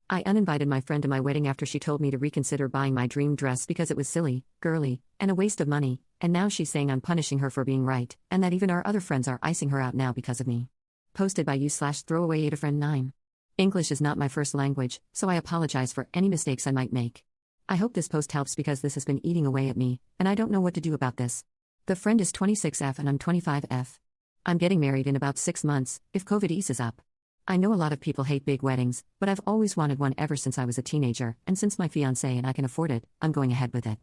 I uninvited my friend to my wedding after she told me to reconsider buying my dream dress because it was silly, girly, and a waste of money, and now she's saying I'm punishing her for being right, and that even our other friends are icing her out now because of me. Posted by you/throwaway8afriend9. English is not my first language, so I apologize for any mistakes I might make. I hope this post helps because this has been eating away at me, and I don't know what to do about this. The friend is 26F and I'm 25F. I'm getting married in about 6 months, if COVID eases up. I know a lot of people hate big weddings, but I've always wanted one ever since I was a teenager, and since my fiancé and I can afford it, I'm going ahead with it.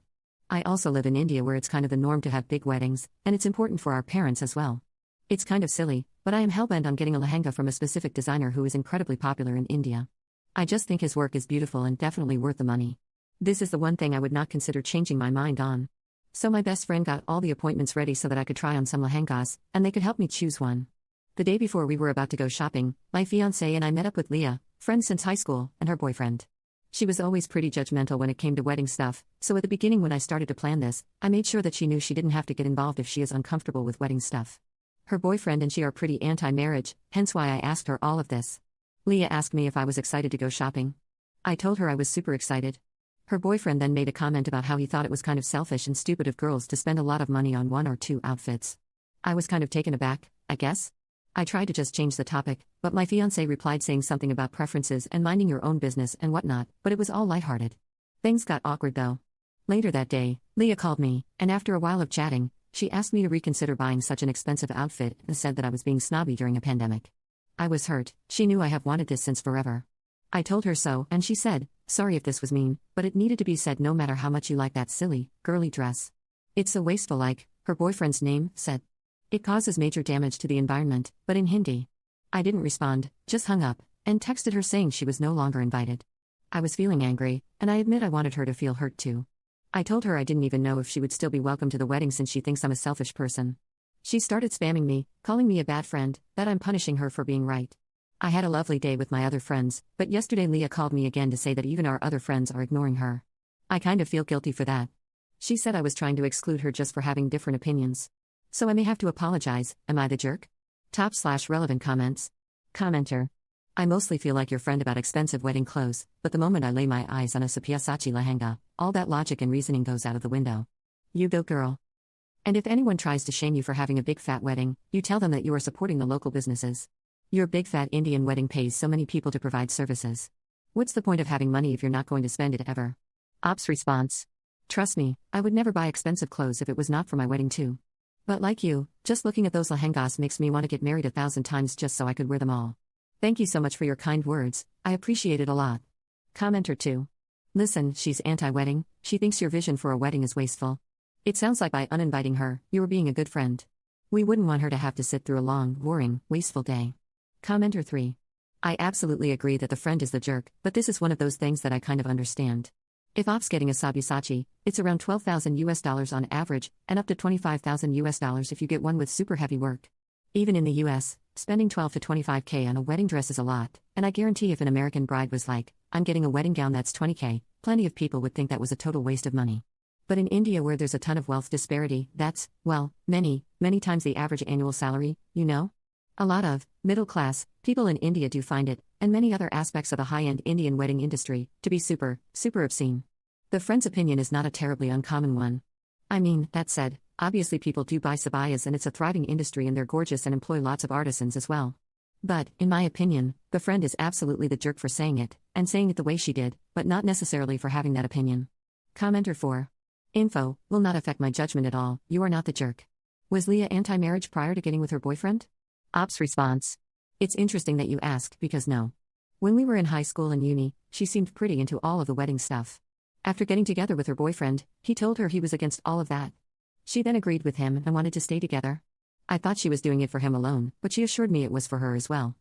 I also live in India where it's kind of the norm to have big weddings, and it's important for our parents as well. It's kind of silly, but I am hellbent on getting a lehenga from a specific designer who is incredibly popular in India. I just think his work is beautiful and definitely worth the money. This is the one thing I would not consider changing my mind on. So my best friend got all the appointments ready so that I could try on some lehengas, and they could help me choose one. The day before we were about to go shopping, my fiancé and I met up with Leah, friends since high school, and her boyfriend. She was always pretty judgmental when it came to wedding stuff, so at the beginning when I started to plan this, I made sure that she knew she didn't have to get involved if she is uncomfortable with wedding stuff. Her boyfriend and she are pretty anti-marriage, hence why I asked her all of this. Leah asked me if I was excited to go shopping. I told her I was super excited. Her boyfriend then made a comment about how he thought it was kind of selfish and stupid of girls to spend a lot of money on 1 or 2 outfits. I was kind of taken aback, I guess. I tried to just change the topic, but my fiancé replied saying something about preferences and minding your own business and whatnot, but it was all lighthearted. Things got awkward though. Later that day, Leah called me, and after a while of chatting, she asked me to reconsider buying such an expensive outfit and said that I was being snobby during a pandemic. I was hurt. She knew I have wanted this since forever. I told her so, and she said, sorry if this was mean, but it needed to be said no matter how much you like that silly, girly dress. It's so wasteful like, her boyfriend's name said. It causes major damage to the environment, but in Hindi. I didn't respond, just hung up, and texted her saying she was no longer invited. I was feeling angry, and I admit I wanted her to feel hurt too. I told her I didn't even know if she would still be welcome to the wedding since she thinks I'm a selfish person. She started spamming me, calling me a bad friend, that I'm punishing her for being right. I had a lovely day with my other friends, but yesterday Leah called me again to say that even our other friends are ignoring her. I kind of feel guilty for that. She said I was trying to exclude her just for having different opinions. So I may have to apologize, am I the jerk? Top/relevant comments. Commenter. I mostly feel like your friend about expensive wedding clothes, but the moment I lay my eyes on a Sabyasachi lehenga, all that logic and reasoning goes out of the window. You go girl. And if anyone tries to shame you for having a big fat wedding, you tell them that you are supporting the local businesses. Your big fat Indian wedding pays so many people to provide services. What's the point of having money if you're not going to spend it ever? Ops response. Trust me, I would never buy expensive clothes if it was not for my wedding too. But like you, just looking at those lehengas makes me want to get married 1,000 times just so I could wear them all. Thank you so much for your kind words, I appreciate it a lot. Commenter 2. Listen, she's anti-wedding, she thinks your vision for a wedding is wasteful. It sounds like by uninviting her, you were being a good friend. We wouldn't want her to have to sit through a long, boring, wasteful day. Commenter 3. I absolutely agree that the friend is the jerk, but this is one of those things that I kind of understand. If Op's getting a Sabyasachi, it's around $12,000 on average, and up to $25,000 if you get one with super heavy work. Even in the US, spending $12 to $25K on a wedding dress is a lot, and I guarantee if an American bride was like, I'm getting a wedding gown that's $20K, plenty of people would think that was a total waste of money. But in India where there's a ton of wealth disparity, that's, well, many times the average annual salary, you know? A lot of middle class people in India do find it, and many other aspects of the high-end Indian wedding industry, to be super obscene. The friend's opinion is not a terribly uncommon one. I mean, that said, obviously people do buy sabayas and it's a thriving industry and they're gorgeous and employ lots of artisans as well. But, in my opinion, the friend is absolutely the jerk for saying it, and saying it the way she did, but not necessarily for having that opinion. Commenter 4. Info, will not affect my judgment at all, you are not the jerk. Was Leah anti-marriage prior to getting with her boyfriend? Ops response. It's interesting that you asked, because no. When we were in high school and uni, she seemed pretty into all of the wedding stuff. After getting together with her boyfriend, he told her he was against all of that. She then agreed with him and wanted to stay together. I thought she was doing it for him alone, but she assured me it was for her as well.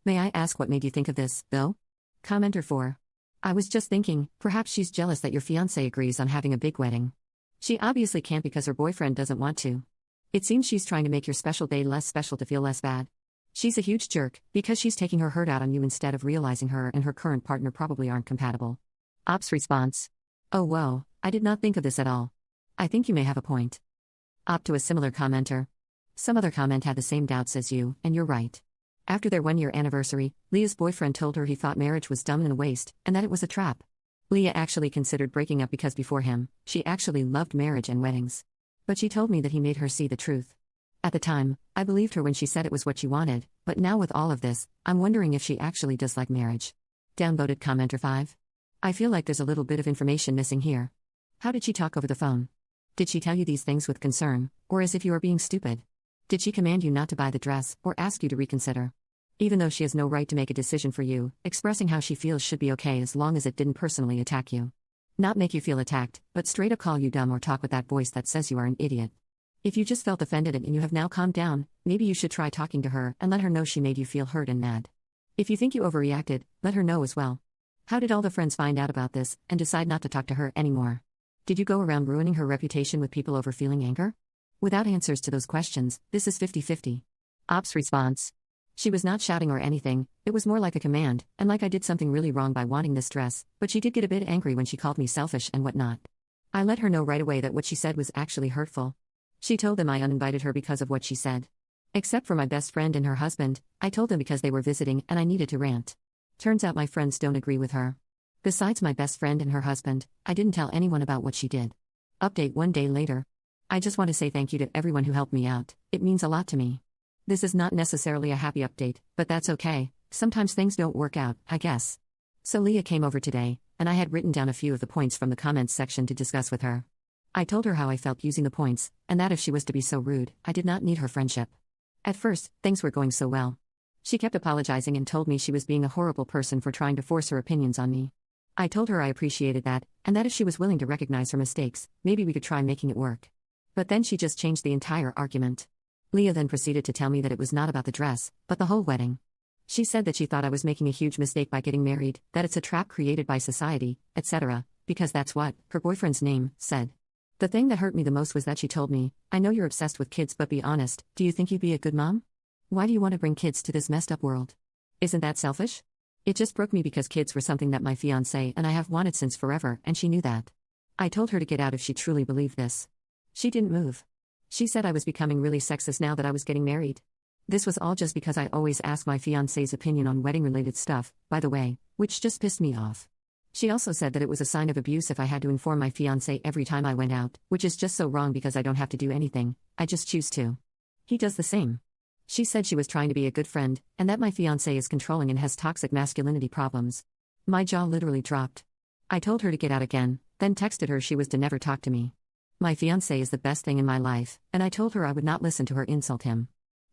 May I ask what made you think of this, though? Commenter 4. I was just thinking, perhaps she's jealous that your fiancé agrees on having a big wedding. She obviously can't because her boyfriend doesn't want to. It seems she's trying to make your special day less special to feel less bad. She's a huge jerk, because she's taking her hurt out on you instead of realizing her and her current partner probably aren't compatible. Ops response. Oh whoa, I did not think of this at all. I think you may have a point. Op to a similar commenter. Some other comment had the same doubts as you, and you're right. After their 1-year anniversary, Leah's boyfriend told her he thought marriage was dumb and a waste, and that it was a trap. Leah actually considered breaking up because before him, she actually loved marriage and weddings. But she told me that he made her see the truth. At the time, I believed her when she said it was what she wanted, but now with all of this, I'm wondering if she actually does like marriage. Downvoted commenter 5. I feel like there's a little bit of information missing here. How did she talk over the phone? Did she tell you these things with concern, or as if you are being stupid? Did she command you not to buy the dress, or ask you to reconsider? Even though she has no right to make a decision for you, expressing how she feels should be okay as long as it didn't personally attack you. Not make you feel attacked, but straight up call you dumb or talk with that voice that says you are an idiot. If you just felt offended and you have now calmed down, maybe you should try talking to her and let her know she made you feel hurt and mad. If you think you overreacted, let her know as well. How did all the friends find out about this and decide not to talk to her anymore? Did you go around ruining her reputation with people over feeling anger? Without answers to those questions, this is 50-50. Ops response. She was not shouting or anything, it was more like a command, and like I did something really wrong by wanting this dress, but she did get a bit angry when she called me selfish and whatnot. I let her know right away that what she said was actually hurtful. She told them I uninvited her because of what she said. Except for my best friend and her husband, I told them because they were visiting and I needed to rant. Turns out my friends don't agree with her. Besides my best friend and her husband, I didn't tell anyone about what she did. Update 1 day later. I just want to say thank you to everyone who helped me out, it means a lot to me. This is not necessarily a happy update, but that's okay, sometimes things don't work out, I guess. So Leah came over today, and I had written down a few of the points from the comments section to discuss with her. I told her how I felt using the points, and that if she was to be so rude, I did not need her friendship. At first, things were going so well. She kept apologizing and told me she was being a horrible person for trying to force her opinions on me. I told her I appreciated that, and that if she was willing to recognize her mistakes, maybe we could try making it work. But then she just changed the entire argument. Leah then proceeded to tell me that it was not about the dress, but the whole wedding. She said that she thought I was making a huge mistake by getting married, that it's a trap created by society, etc., because that's what her boyfriend's name said. The thing that hurt me the most was that she told me, I know you're obsessed with kids, but be honest, do you think you'd be a good mom? Why do you want to bring kids to this messed up world? Isn't that selfish? It just broke me because kids were something that my fiancé and I have wanted since forever, and she knew that. I told her to get out if she truly believed this. She didn't move. She said I was becoming really sexist now that I was getting married. This was all just because I always ask my fiancé's opinion on wedding-related stuff, by the way, which just pissed me off. She also said that it was a sign of abuse if I had to inform my fiancé every time I went out, which is just so wrong because I don't have to do anything, I just choose to. He does the same. She said she was trying to be a good friend, and that my fiancé is controlling and has toxic masculinity problems. My jaw literally dropped. I told her to get out again, then texted her she was to never talk to me. My fiancé is the best thing in my life, and I told her I would not listen to her insult him.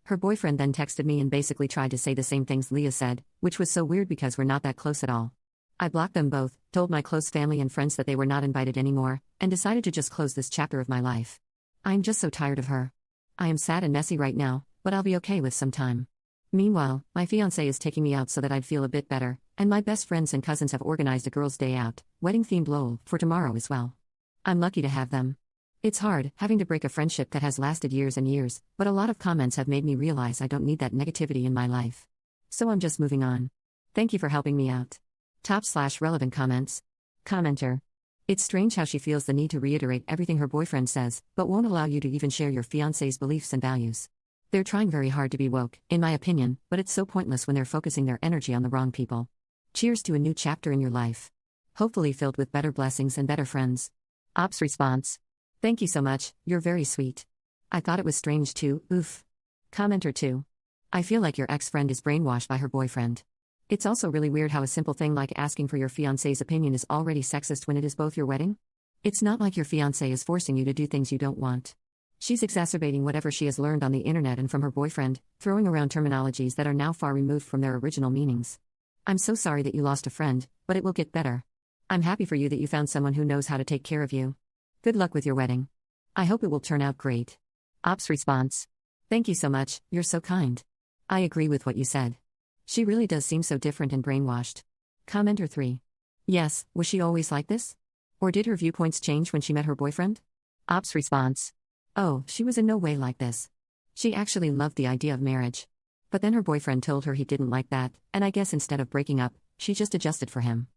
Her boyfriend then texted me and basically tried to say the same things Leah said, which was so weird because we're not that close at all. I blocked them both, told my close family and friends that they were not invited anymore, and decided to just close this chapter of my life. I'm just so tired of her. I am sad and messy right now, but I'll be okay with some time. Meanwhile, my fiancé is taking me out so that I'd feel a bit better, and my best friends and cousins have organized a girls' day out, wedding-themed lol, for tomorrow as well. I'm lucky to have them. It's hard, having to break a friendship that has lasted years and years, but a lot of comments have made me realize I don't need that negativity in my life. So I'm just moving on. Thank you for helping me out. Top/relevant comments. Commenter. It's strange how she feels the need to reiterate everything her boyfriend says, but won't allow you to even share your fiancé's beliefs and values. They're trying very hard to be woke, in my opinion, but it's so pointless when they're focusing their energy on the wrong people. Cheers to a new chapter in your life. Hopefully filled with better blessings and better friends. Ops response. Thank you so much, you're very sweet. I thought it was strange too, oof. Commenter 2. I feel like your ex-friend is brainwashed by her boyfriend. It's also really weird how a simple thing like asking for your fiancé's opinion is already sexist when it is both your wedding. It's not like your fiancé is forcing you to do things you don't want. She's exacerbating whatever she has learned on the internet and from her boyfriend, throwing around terminologies that are now far removed from their original meanings. I'm so sorry that you lost a friend, but it will get better. I'm happy for you that you found someone who knows how to take care of you. Good luck with your wedding. I hope it will turn out great. Ops response. Thank you so much, you're so kind. I agree with what you said. She really does seem so different and brainwashed. Commenter 3. Yes, was she always like this? Or did her viewpoints change when she met her boyfriend? Ops response. Oh, she was in no way like this. She actually loved the idea of marriage. But then her boyfriend told her he didn't like that, and I guess instead of breaking up, she just adjusted for him.